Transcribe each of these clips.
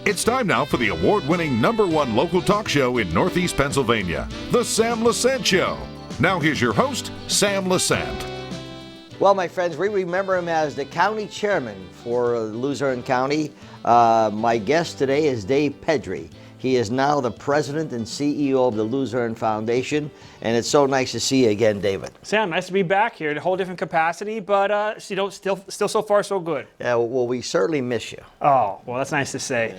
It's time now for the award-winning #1 local talk show in Northeast Pennsylvania, The Sam Lesante Show. Now here's your host, Sam Lesante. Well, my friends, we remember him as the county chairman for Luzerne County. My guest today is Dave Pedri. He is now the president and CEO of the Luzerne Foundation, and it's so nice to see you again, David. Sam, nice to be back here in a whole different capacity, but still so far so good. Yeah, well, we certainly miss you. Oh, well, that's nice to say.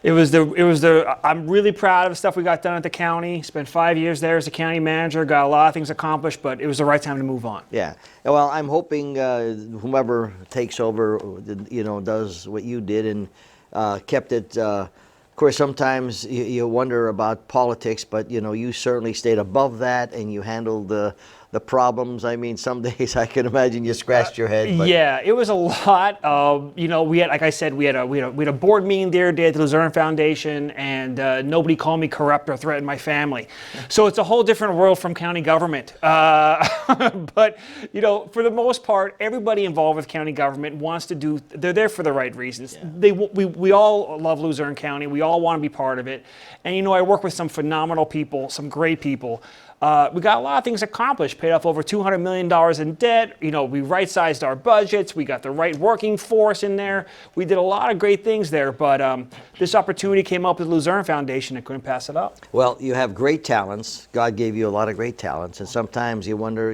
I'm really proud of the stuff we got done at the county. Spent 5 years there as a county manager, got a lot of things accomplished, but it was the right time to move on. Yeah, well, I'm hoping whomever takes over, does what you did and kept it. Of course, sometimes you wonder about politics, but you certainly stayed above that and you handled the problems. I mean, some days I can imagine you scratched your head. But. Yeah, it was a lot. We had, like I said, we had a board meeting there today at the Luzerne Foundation, and nobody called me corrupt or threatened my family. So it's a whole different world from county government. But for the most part, everybody involved with county government wants to do. They're there for the right reasons. Yeah. We all love Luzerne County. We all want to be part of it. And I work with some phenomenal people, some great people. We got a lot of things accomplished, paid off over $200 million in debt. We right-sized our budgets. We got the right working force in there. We did a lot of great things there, but this opportunity came up with the Luzerne Foundation and couldn't pass it up. Well, you have great talents. God gave you a lot of great talents, and sometimes you wonder,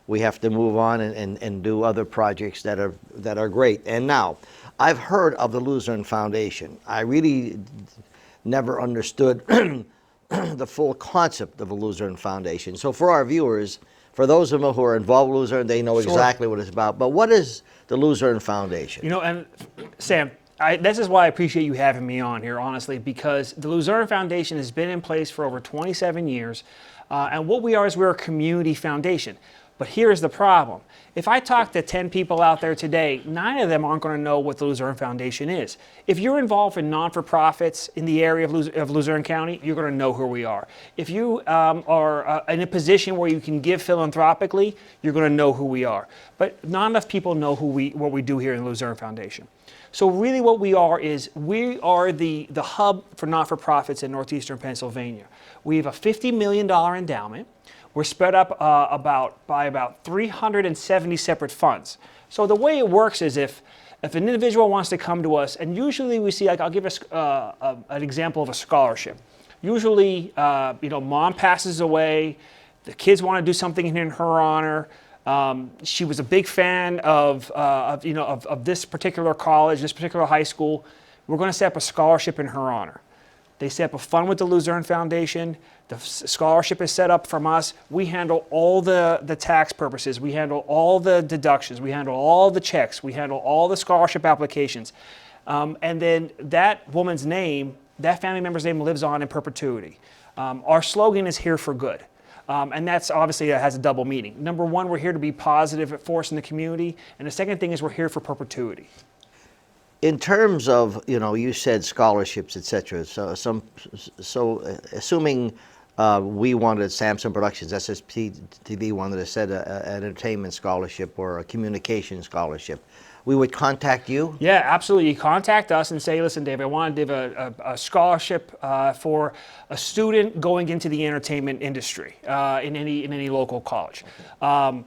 we have to move on and do other projects that are great. And now, I've heard of the Luzerne Foundation. I really never understood the full concept of a Luzerne Foundation. So for our viewers, for those of them who are involved with Luzerne, they know exactly what it's about. But what is the Luzerne Foundation? And Sam, this is why I appreciate you having me on here, honestly, because the Luzerne Foundation has been in place for over 27 years. And what we are is we're a community foundation. But here's the problem. If I talk to 10 people out there today, 9 of them aren't going to know what the Luzerne Foundation is. If you're involved in non-for-profits in the area of Luzerne County, you're going to know who we are. If you are in a position where you can give philanthropically, you're going to know who we are. But not enough people know what we do here in the Luzerne Foundation. So really what we are is we are the hub for not-for-profits in northeastern Pennsylvania. We have a $50 million endowment. We're spread up by about 370 separate funds. So the way it works is if an individual wants to come to us, and usually we see, I'll give an example of a scholarship. Usually, mom passes away, the kids want to do something in her honor. She was a big fan of this particular college, this particular high school. We're going to set up a scholarship in her honor. They set up a fund with the Luzerne Foundation. The scholarship is set up from us. We handle all the tax purposes. We handle all the deductions. We handle all the checks. We handle all the scholarship applications. And then that woman's name, that family member's name lives on in perpetuity. Our slogan is here for good. And that's obviously has a double meaning. Number one, we're here to be positive force in the community. And the second thing is we're here for perpetuity. In terms of, you said scholarships, etc. So assuming we wanted Samson Productions, SSPTV wanted to set an entertainment scholarship or a communication scholarship, we would contact you? Yeah, absolutely. You contact us and say, listen, Dave, I want to give a scholarship for a student going into the entertainment industry in any local college. Okay.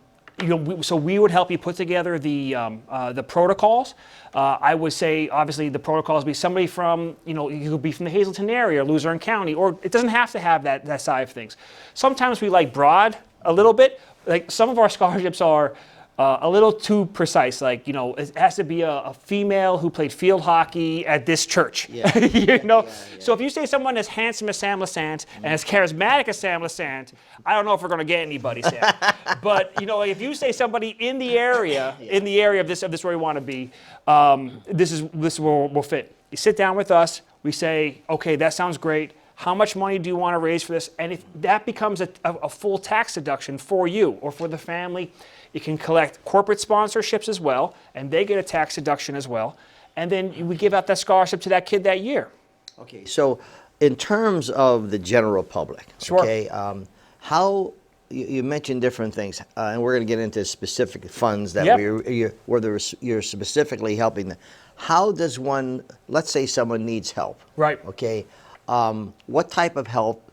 So we would help you put together the protocols. I would say, obviously, the protocols be somebody from, you could be from the Hazleton area, or Luzerne County, or it doesn't have to have that side of things. Sometimes we like broad a little bit. Like some of our scholarships are a little too precise. Like, it has to be a female who played field hockey at this church. Yeah. So if you say someone as handsome as Sam Lesante and as charismatic as Sam Lesante, I don't know if we're going to get anybody, Sam. But if you say somebody in the area, of this where we want to be, this is where we'll fit. You sit down with us. We say, okay, that sounds great. How much money do you want to raise for this? And if that becomes a full tax deduction for you or for the family, you can collect corporate sponsorships as well, and they get a tax deduction as well. And then we give out that scholarship to that kid that year. Okay, so in terms of the general public, sure. Okay, how you mentioned different things, and we're going to get into specific funds that Yep. you're specifically helping them. How does one, let's say someone needs help, Right. okay, what type of help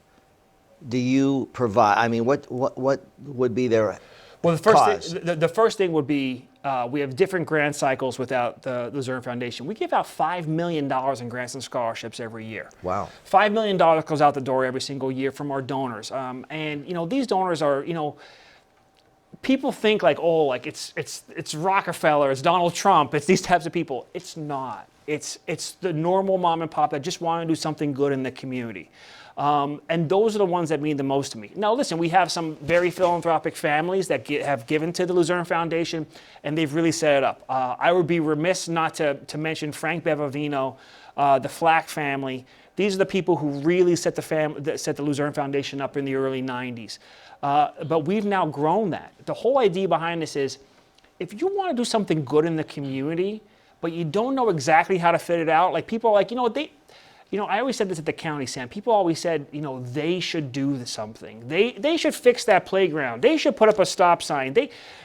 do you provide? I mean, what would be their Well, cause? the first thing would be we have different grant cycles without the Luzerne Foundation. We give out $5 million in grants and scholarships every year. Wow. $5 million goes out the door every single year from our donors. And, these donors are, people think like, oh, like it's Rockefeller, it's Donald Trump, it's these types of people. It's not. It's the normal mom and pop that just want to do something good in the community. And those are the ones that mean the most to me. Now, listen, we have some very philanthropic families that have given to the Luzerne Foundation, and they've really set it up. I would be remiss not to mention Frank Bevavino, the Flack family. These are the people who really set the Luzerne Foundation up in the early 90s. But we've now grown that. The whole idea behind this is, if you want to do something good in the community, but you don't know exactly how to fit it out, like people are like, I always said this at the county, Sam. People always said, they should do something. They should fix that playground. They should put up a stop sign.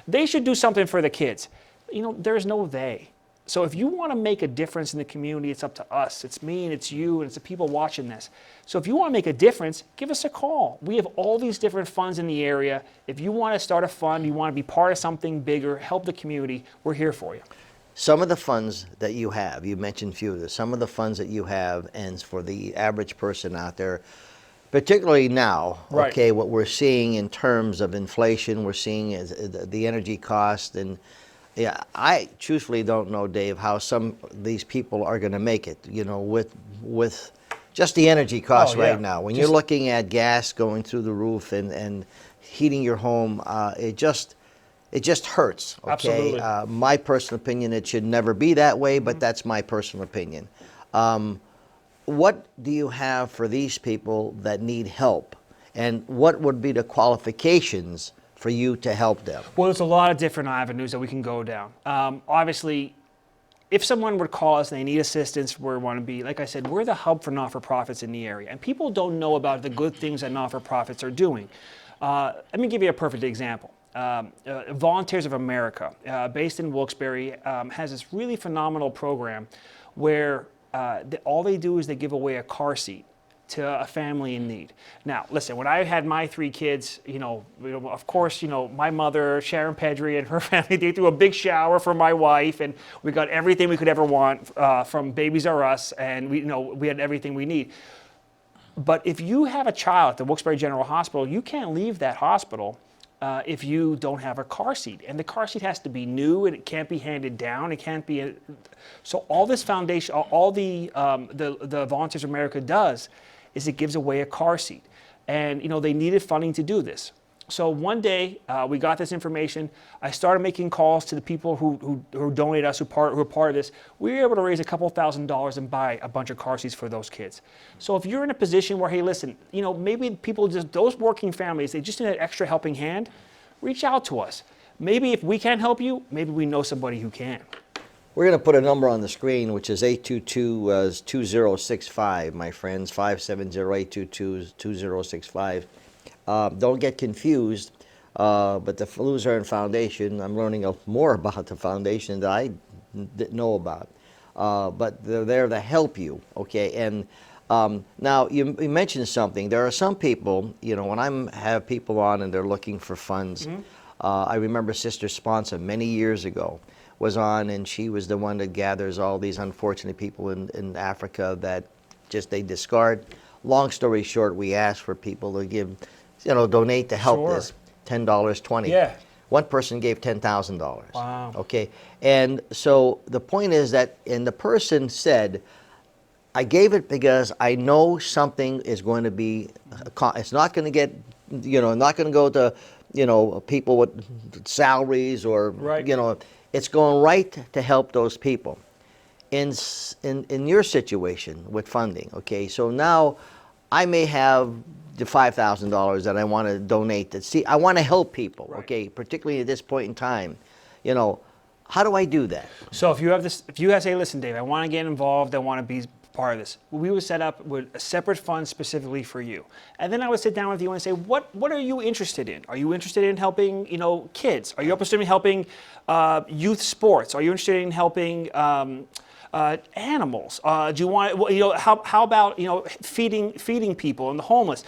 They should do something for the kids. There's no they. So if you want to make a difference in the community, it's up to us. It's me and it's you and it's the people watching this. So if you want to make a difference, give us a call. We have all these different funds in the area. If you want to start a fund, you want to be part of something bigger, help the community, we're here for you. Some of the funds that you have, you mentioned a few of them, some of the funds that you have, and for the average person out there, particularly now, Right. okay, what we're seeing in terms of inflation, we're seeing is the energy cost, and yeah, I truthfully don't know, Dave, how some of these people are going to make it, with just the energy costs Oh, yeah. right now. When you're looking at gas going through the roof and heating your home, it just hurts. Okay. Absolutely. My personal opinion, it should never be that way, but that's my personal opinion. What do you have for these people that need help, and what would be the qualifications for you to help them? Well, there's a lot of different avenues that we can go down. Obviously, if someone would call us and they need assistance, we want to be, like I said, we're the hub for not-for-profits in the area. And people don't know about the good things that not-for-profits are doing. Let me give you a perfect example. Volunteers of America, based in Wilkes-Barre, has this really phenomenal program where all they do is they give away a car seat to a family in need. Now, listen, when I had my 3 kids, of course, my mother, Sharon Pedri, and her family, they threw a big shower for my wife, and we got everything we could ever want from Babies R Us, and we had everything we need. But if you have a child at the Wilkes-Barre General Hospital, you can't leave that hospital if you don't have a car seat. And the car seat has to be new, and it can't be handed down. It can't be... So all this foundation, all the Volunteers of America does is it gives away a car seat. And, they needed funding to do this. So one day, we got this information. I started making calls to the people who donate us, who are part of this. We were able to raise a couple $1,000s and buy a bunch of car seats for those kids. So if you're in a position where, hey, listen, maybe people those working families, they just need an extra helping hand, reach out to us. Maybe if we can't help you, maybe we know somebody who can. We're going to put a number on the screen, which is 822-2065, my friends, 570-822-2065. Don't get confused, but the Luzerne Foundation, I'm learning more about the foundation that I didn't know about, but they're there to help you, okay? And now, you mentioned something. There are some people, when I have people on and they're looking for funds, I remember Sister Sponsa many years ago was on, and she was the one that gathers all these unfortunate people in Africa that they discard. Long story short, we asked for people to give, donate to help Sure. this, $10, $20. Yeah. One person gave $10,000. Wow. Okay, and so the point is that, and the person said, I gave it because I know something is going to be, it's not going to get, not going to go to, people with salaries or, Right. It's going right to help those people. In your situation with funding, okay, so now I may have the $5,000 that I want to donate I want to help people, Right. okay, particularly at this point in time. How do I do that? So if you say, listen, Dave, I want to get involved, I want to be part of this. We would set up with a separate fund specifically for you. And then I would sit down with you and say, what are you interested in? Are you interested in helping, kids? Are you interested in helping youth sports? Are you interested in helping animals? Do you want, how about, feeding people and the homeless?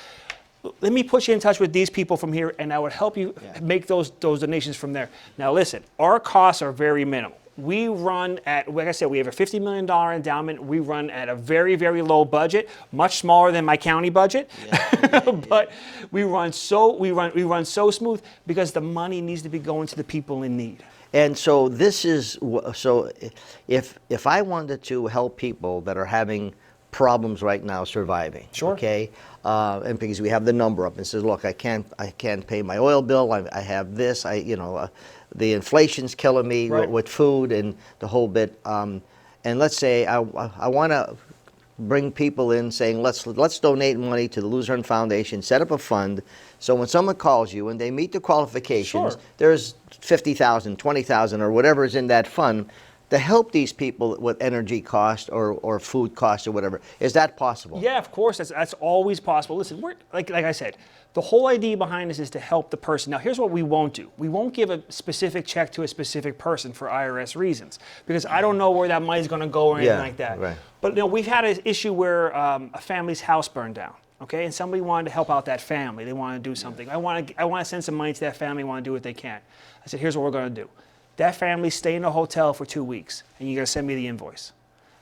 Let me put you in touch with these people from here, and I would help you make those donations from there. Now listen, our costs are very minimal. We run at, like I said, we have a $50 million endowment. We run at a very, very low budget, much smaller than my county budget. But we run so smooth because the money needs to be going to the people in need. And so this is, so if I wanted to help people that are having problems right now surviving, sure, okay, and because we have the number up and says, look, I can't pay my oil bill, I have this, the inflation's killing me with food and the whole bit, and let's say I want to bring people in saying let's donate money to the Luzerne Foundation, set up a fund, so when someone calls you and they meet the qualifications, sure, there's 50,000, 20,000 or whatever is in that fund to help these people with energy cost or food cost or whatever. Is that possible? Yeah, of course, that's always possible. Listen, we're like I said, the whole idea behind this is to help the person. Now, here's what we won't do. We won't give a specific check to a specific person for IRS reasons, because I don't know where that money's going to go or anything like that. Right. But we've had an issue where a family's house burned down. Okay, and somebody wanted to help out that family. They want to do something. I want to send some money to that family. Want to do what they can. I said, here's what we're going to do. That family stay in a hotel for 2 weeks, and you got to send me the invoice.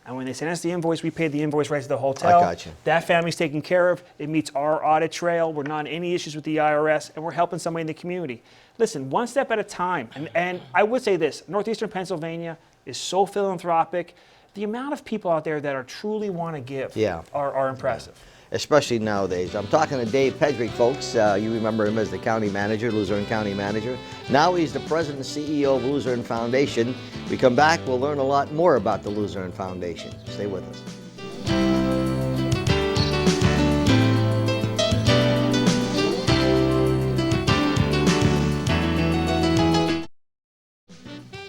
And when they send us the invoice, we pay the invoice right to the hotel. I got you. That family's taken care of. It meets our audit trail. We're not in any issues with the IRS, and we're helping somebody in the community. Listen, one step at a time. And I would say this, Northeastern Pennsylvania is so philanthropic. The amount of people out there that are truly want to give are impressive. Yeah. Especially nowadays. I'm talking to Dave Pedri, folks. You remember him as the county manager, Luzerne County manager. Now he's the president and CEO of Luzerne Foundation. We come back, we'll learn a lot more about the Luzerne Foundation. Stay with us.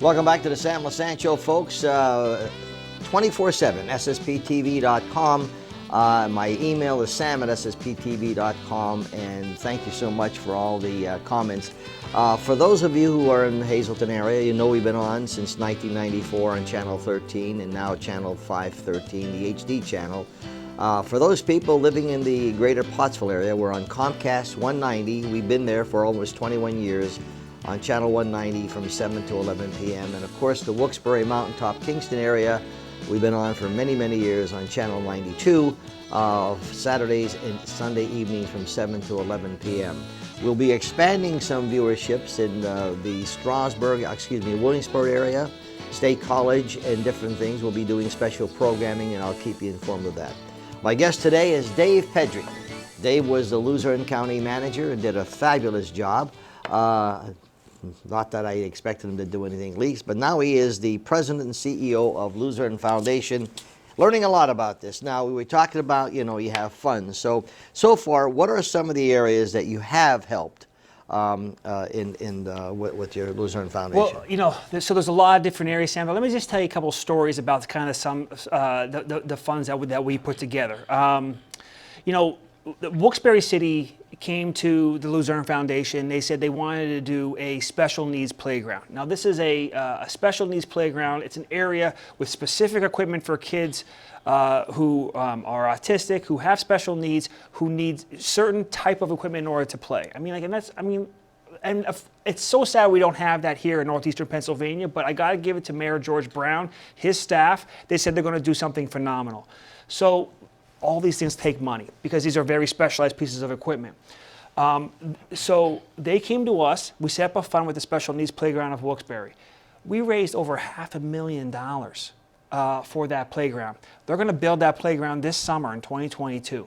Welcome back to the Sam Lesante Show, folks. 24/7, ssptv.com. My email is sam@ssptv.com, and thank you so much for all the comments. For those of you who are in the Hazleton area, you know we've been on since 1994 on Channel 13 and now Channel 513, the HD channel. For those people living in the greater Pottsville area, we're on Comcast 190. We've been there for almost 21 years on Channel 190 from 7 to 11 p.m. And of course, the Wilkes-Barre Mountaintop Kingston area, we've been on for many, many years on Channel 92, Saturdays and Sunday evenings from 7 to 11 p.m. We'll be expanding some viewerships in the Williamsburg area, State College, and different things. We'll be doing special programming, and I'll keep you informed of that. My guest today is Dave Pedri. Dave was the Luzerne County manager and did a fabulous job. Not that I expected him to do anything least, but now he is the president and CEO of Luzerne Foundation. Learning a lot about this. Now, we were talking about, you have funds. So far, what are some of the areas that you have helped with your Luzerne Foundation? Well, so there's a lot of different areas, Sam, but let me just tell you a couple stories about kind of some the funds that we put together. Wilkes-Barre City came to the Luzerne Foundation. They said they wanted to do a special needs playground. Now, this is a special needs playground. It's an area with specific equipment for kids who are autistic, who have special needs, who need certain type of equipment in order to play. And it's so sad we don't have that here in Northeastern Pennsylvania, but I got to give it to Mayor George Brown, his staff. They said they're going to do something phenomenal. So all these things take money because these are very specialized pieces of equipment. So they came to us. We set up a fund with the Special Needs Playground of Wilkes-Barre. We raised over $500,000 for that playground. They're going to build that playground this summer in 2022.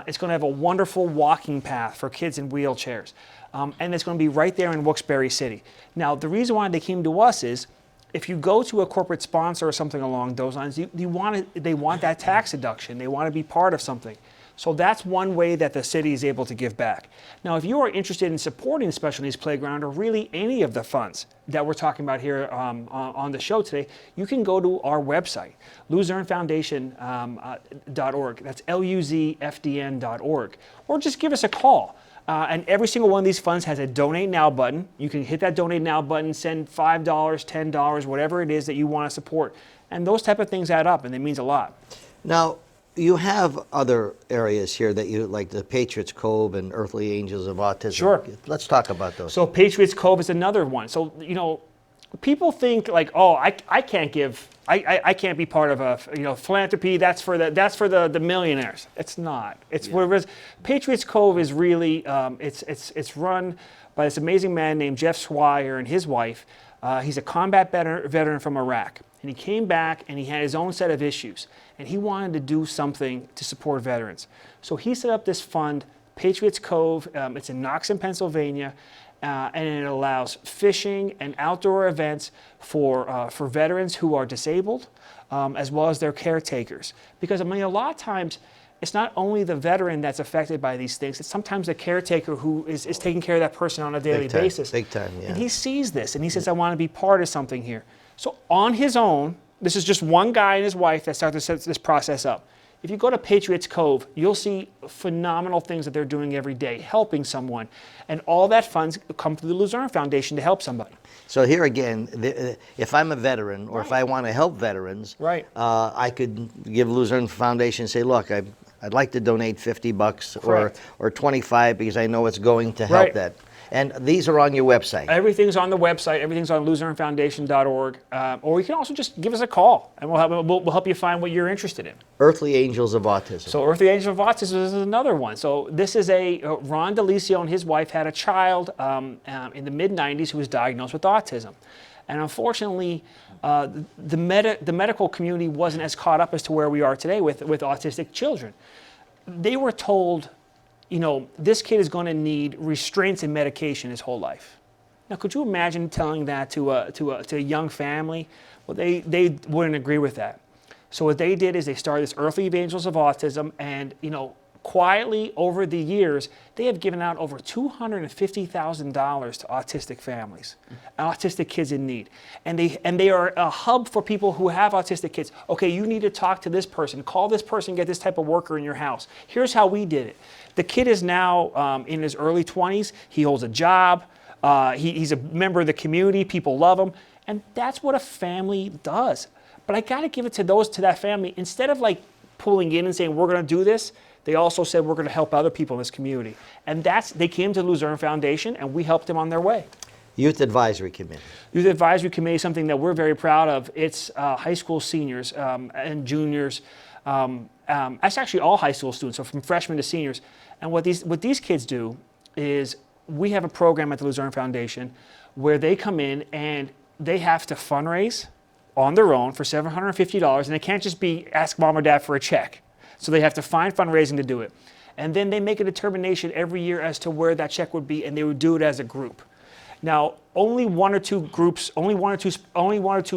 It's going to have a wonderful walking path for kids in wheelchairs. And it's going to be right there in Wilkes-Barre City. Now, the reason why they came to us is if you go to a corporate sponsor or something along those lines, they want that tax deduction. They want to be part of something. So that's one way that the city is able to give back. Now, if you are interested in supporting the Special Needs Playground or really any of the funds that we're talking about here on the show today, you can go to our website, LuzerneFoundation.org. That's LUZFDN.org. Or just give us a call. And every single one of these funds has a Donate Now button. You can hit that Donate Now button, send $5, $10, whatever it is that you want to support. And those type of things add up, and it means a lot. Now, you have other areas here that you like, the Patriots Cove and Earthly Angels of Autism. Sure. Let's talk about those. So Patriots Cove is another one. So, you know, people think like, oh, I can't give, I can't be part of a philanthropy. That's for the millionaires. It's not. It's whereas Patriots Cove is really it's run by this amazing man named Jeff Swire and his wife. He's a combat veteran from Iraq, and he came back and he had his own set of issues, and he wanted to do something to support veterans. So he set up this fund, Patriots Cove. It's in Knoxon, Pennsylvania. And it allows fishing and outdoor events for veterans who are disabled, as well as their caretakers. Because I mean, a lot of times, it's not only the veteran that's affected by these things, it's sometimes the caretaker who is taking care of that person on a daily basis. Big time, yeah. And he sees this, and he says, I want to be part of something here. So on his own, this is just one guy and his wife that started to set this process up. If you go to Patriots Cove, you'll see phenomenal things that they're doing every day, helping someone. And all that funds come through the Luzerne Foundation to help somebody. So here again, if I'm a veteran or if I want to help veterans, I could give Luzerne Foundation and say, look, I'd like to donate $50 or 25 because I know it's going to help that. And these are on your website. Everything's on the website. Everything's on LuzerneFoundation.org. Or you can also just give us a call, and we'll help you find what you're interested in. Earthly Angels of Autism. So Earthly Angels of Autism is another one. So this is Ron DeLisio and his wife had a child in the mid-'90s who was diagnosed with autism. And unfortunately, the medical community wasn't as caught up as to where we are today with autistic children. They were told, you know, this kid is going to need restraints and medication his whole life. Now, could you imagine telling that to a young family? Well, they wouldn't agree with that. So what they did is they started this Earthly Angels of Autism, and you know, quietly over the years, they have given out over $250,000 to autistic families, autistic kids in need. And they are a hub for people who have autistic kids. Okay, you need to talk to this person, call this person, get this type of worker in your house. Here's how we did it. The kid is now in his early 20s. He holds a job. He's a member of the community. People love him. And that's what a family does. But I got to give it to that family. Instead of like pulling in and saying, we're going to do this, they also said, we're going to help other people in this community. And they came to the Luzerne Foundation, and we helped them on their way. Youth Advisory Committee. Youth Advisory Committee is something that we're very proud of. It's high school seniors and juniors. That's actually all high school students, so from freshmen to seniors. And what these kids do is we have a program at the Luzerne Foundation where they come in and they have to fundraise on their own for $750, and it can't just be ask mom or dad for a check. So they have to find fundraising to do it. And then they make a determination every year as to where that check would be, and they would do it as a group. Now, only one or two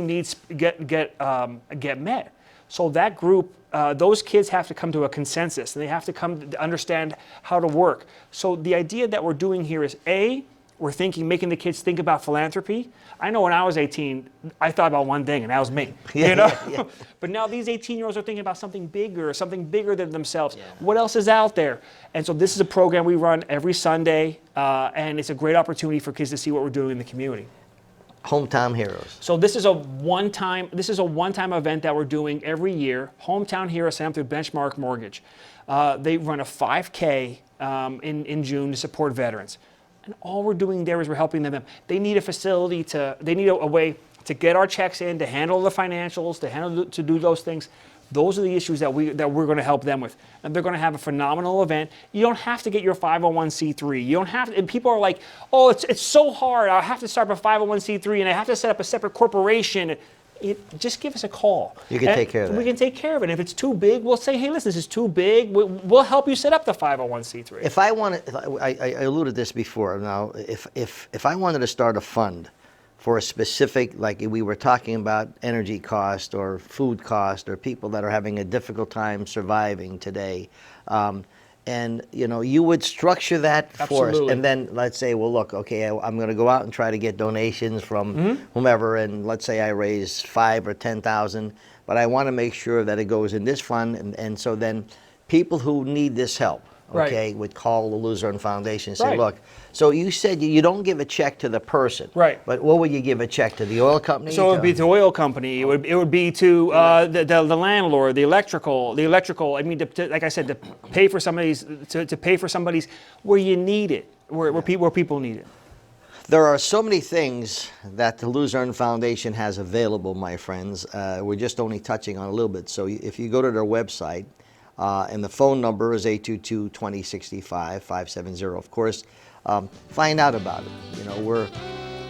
needs get met. So that group, those kids have to come to a consensus, and they have to come to understand how to work. So the idea that we're doing here is we're making the kids think about philanthropy. I know when I was 18, I thought about one thing, and that was me. Yeah. But now these 18-year-olds are thinking about something bigger than themselves. Yeah. What else is out there? And so this is a program we run every Sunday, and it's a great opportunity for kids to see what we're doing in the community. Hometown Heroes. So this is a one-time event that we're doing every year. Hometown Heroes set up through Benchmark Mortgage. They run a 5K in June to support veterans. And all we're doing there is we're helping them. They need a facility they need a way to get our checks in, to handle the financials, to do those things. Those are the issues that we're going to help them with. And they're going to have a phenomenal event. You don't have to get your 501c3. You don't have to, and people are like, oh, it's so hard. I have to start a 501c3 and I have to set up a separate corporation. Just give us a call. You can take care of that. We can take care of it. And if it's too big, we'll say, hey, listen, this is too big. We'll help you set up the 501c3. If I wanted, I alluded this before. Now, if I wanted to start a fund for a specific, like we were talking about energy cost or food cost or people that are having a difficult time surviving today. And you would structure that for us, and then let's say, well, look, okay, I'm going to go out and try to get donations from whomever, and let's say I raise 5 or 10,000, but I want to make sure that it goes in this fund, and so then people who need this help, okay, would call the Luzerne Foundation and say, look, so you said you don't give a check to the person, but what would you give a check to? The oil company? So it would be to the oil company. It would be to the landlord, the electrical. I mean, like I said, to pay for somebody's where you need it, where people need it. There are so many things that the Luzerne Foundation has available, my friends. We're just only touching on a little bit. So if you go to their website, and the phone number is 822-2065-570. Of course, find out about it. We're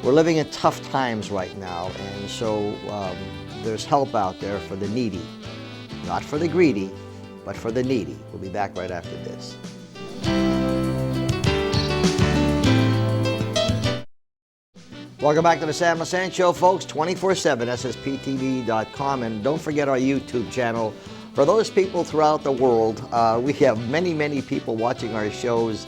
living in tough times right now, and so there's help out there for the needy, not for the greedy, but for the needy. We'll be back right after this. Welcome back to the Sam Lesante Show, folks. 24/7 SSPTV.com, and don't forget our YouTube channel. For those people throughout the world, we have many people watching our shows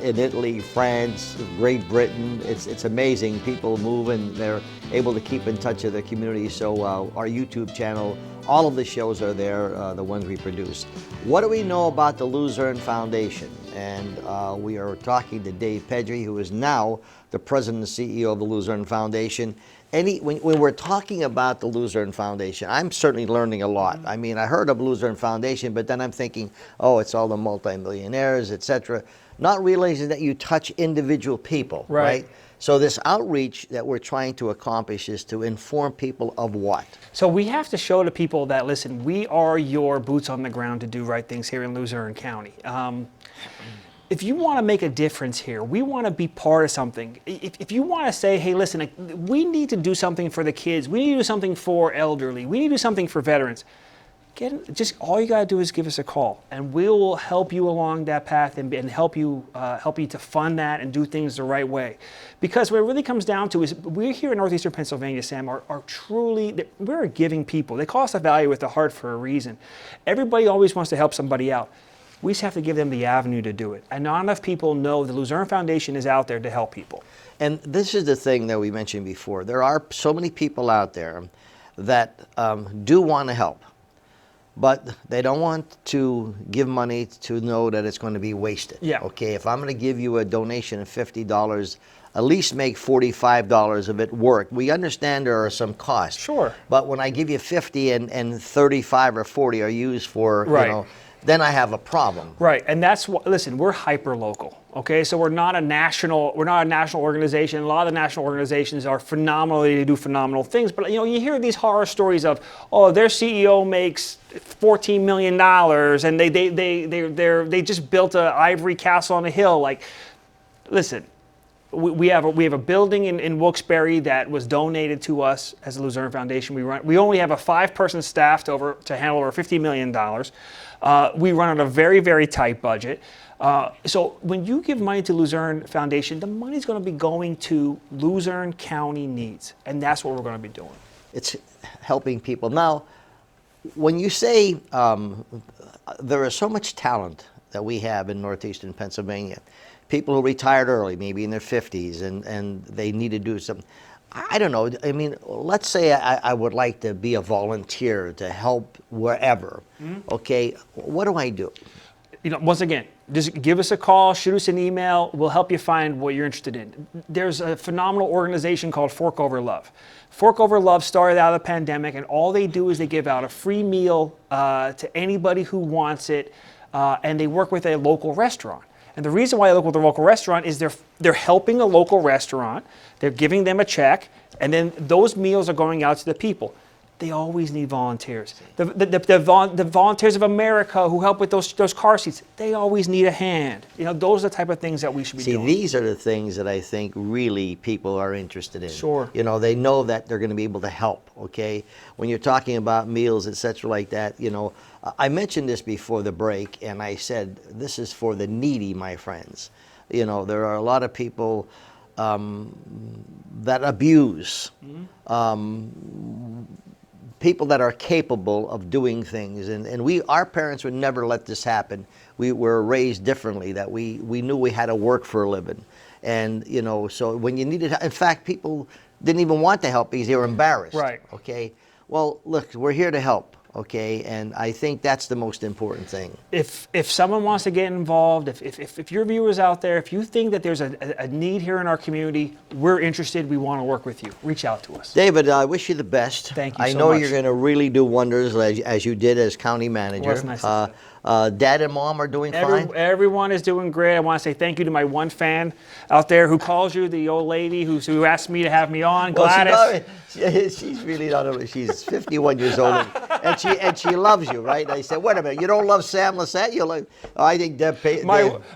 in Italy, France, Great Britain. It's amazing. People move and they're able to keep in touch with their community. So our YouTube channel, all of the shows are there, the ones we produce. What do we know about the Luzerne Foundation? And we are talking to Dave Pedri, who is now the president and CEO of the Luzerne Foundation. When we're talking about the Luzerne Foundation, I'm certainly learning a lot. I mean, I heard of Luzerne Foundation, but then I'm thinking, oh, it's all the multimillionaires, etc., not realizing that you touch individual people, right? So this outreach that we're trying to accomplish is to inform people of what? So we have to show to people that, listen, we are your boots on the ground to do right things here in Luzerne County. If you want to make a difference here, we want to be part of something. If you want to say, hey, listen, we need to do something for the kids. We need to do something for elderly. We need to do something for veterans. Just all you got to do is give us a call, and we will help you along that path and help you to fund that and do things the right way. Because what it really comes down to is we're here in northeastern Pennsylvania, Sam, are truly, we're a giving people. They call us a value with the heart for a reason. Everybody always wants to help somebody out. We just have to give them the avenue to do it. And not enough people know the Luzerne Foundation is out there to help people. And this is the thing that we mentioned before. There are so many people out there that do want to help, but they don't want to give money to know that it's going to be wasted. Okay, if I'm going to give you a donation of $50, at least make $45 of it work. We understand there are some costs. Sure. But when I give you 50 and 35 or 40 are used for, then I have a problem. Right, and that's what, listen, we're hyper local. Okay, so we're not a national organization. A lot of the national organizations are phenomenal. They do phenomenal things, but you hear these horror stories of, oh, their CEO makes $14 million and they just built an ivory castle on a hill. Like, listen, we have a building in Wilkes-Barre that was donated to us as the Luzerne Foundation. We only have a 5-person staff to handle over $50 million. We run on a very, very tight budget. So when you give money to Luzerne Foundation, the money's going to be going to Luzerne County needs, and that's what we're going to be doing. It's helping people. Now, when you say there is so much talent that we have in northeastern Pennsylvania, people who retired early, maybe in their 50s, and they need to do something. I don't know. I mean, let's say I would like to be a volunteer to help wherever. Okay, what do I do? Once again, just give us a call, shoot us an email. We'll help you find what you're interested in. There's a phenomenal organization called Fork Over Love. Fork Over Love started out of the pandemic, and all they do is they give out a free meal to anybody who wants it, and they work with a local restaurant. And the reason why I look with the local restaurant is they're helping a local restaurant, they're giving them a check, and then those meals are going out to the people. They always need volunteers. The Volunteers of America who help with those car seats, they always need a hand. Those are the type of things that we should be doing. See, these are the things that I think really people are interested in. Sure. They know that they're going to be able to help, okay? When you're talking about meals, etc. like that, I mentioned this before the break, and I said, this is for the needy, my friends. There are a lot of people that abuse, people that are capable of doing things. And our parents would never let this happen. We were raised differently, that we knew we had to work for a living. And, you know, so when you needed, in fact, people didn't even want to help because they were embarrassed. Right. Okay. Well, look, we're here to help. Okay, and I think that's the most important thing. If someone wants to get involved, if your viewers out there, if you think that there's a need here in our community, we're interested, we want to work with you. Reach out to us. David, I wish you the best. Thank you I so know much. you're going to really do wonders as you did as county manager. Well, that's nice to Dad and Mom are doing fine? Everyone is doing great. I want to say thank you to my one fan out there who calls you, the old lady who asked me to have me on, Gladys. She's really not only, she's 51 years old, and she loves you, right? I said, wait a minute, you don't love Sam Lesante? You like? Oh, I think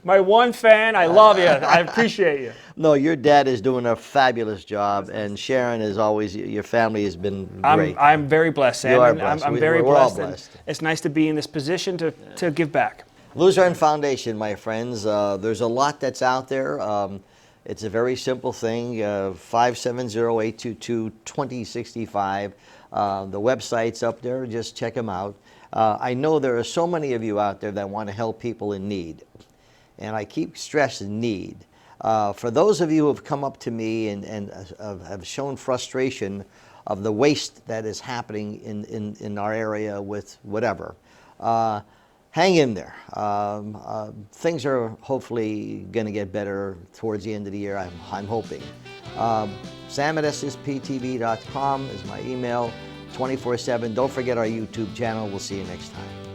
my one fan, I love you. I appreciate you. No, your dad is doing a fabulous job, and Sharon is always, your family has been great. I'm very blessed, Sam. You are blessed. I'm very we're all blessed. blessed. It's nice to be in this position to give back. Luzerne Foundation, my friends, there's a lot that's out there. It's a very simple thing, 570-822-2065. The website's up there, just check them out. I know there are so many of you out there that want to help people in need, and I keep stressing need. For those of you who have come up to me and have shown frustration of the waste that is happening in our area with whatever, hang in there. Things are hopefully going to get better towards the end of the year, I'm hoping. sam@ssptv.com is my email, 24/7. Don't forget our YouTube channel. We'll see you next time.